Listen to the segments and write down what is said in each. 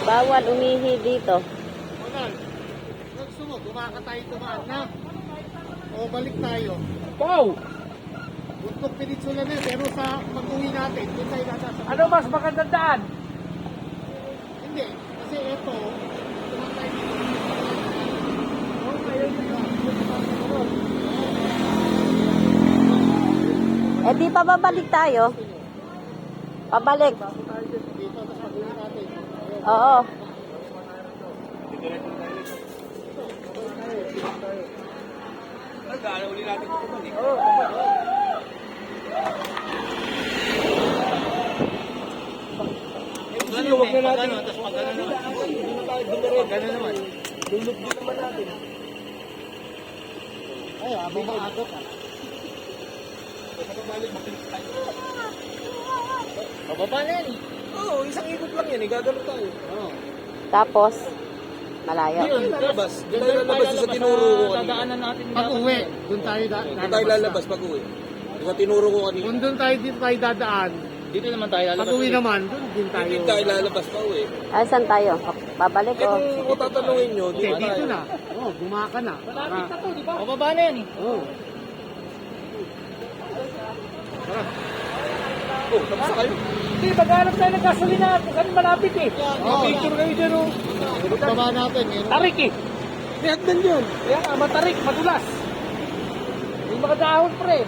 Bawal umihi dito. Manal, gusto mo, kumakatay tumaan na. O balik tayo. Wow! Buntok Peninsula na, pero sa pag-uwi natin, doon tayo nasasabi. Ano mas magandang daan? Hindi, kasi ito, tumatay dito. Eh di pa babalik tayo. Pabalik. Dito, tapos pag-uwi natin. Oo. Sige, huwag na natin. Tapos pag gano'n naman. Pag gano'n naman. Dulog din naman natin. Ay, abang maagot ka. Bababa na yan. Oo, isang ikot lang yan. Gagano tayo. Oo. Tapos, malayo. Yun, lalabas. Doon tayo lalabas sa tinuro ko kanina. Dadaanan natin. Pag-uwi, doon tayo Doon tayo lalabas pag-uwi. Sa tinuro ko kanina. Kung doon tayo dito tayo dadaan, Dito naman tayo lalabas. pag-uwi naman, doon din tayo. Hindi tayo lalabas pa-uwi. Ay, saan tayo? Babalik Eh o? kung tatanungin nyo, Hindi, dito dito tayo. na. Oh, gumaka na. Malapit na to, di ba? Pababa na yan eh. Oh. Oh, tapos na kayo. Hindi, maghanap tayo ng gasolina. Kung malapit eh. Oh, Picture kayo dyan oh. baba natin. Tarik eh. May hagdan yun. Kaya nga, matarik, madulas. May mga dahon pre.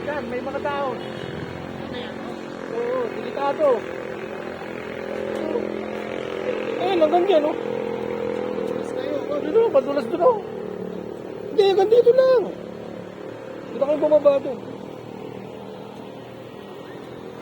Yan, may mga dahon. Oo, delikado. Eh, hanggang dyan oh. Dito, madulas doon oh. Hindi, hanggang dito lang. Dito kayo bumaba doon.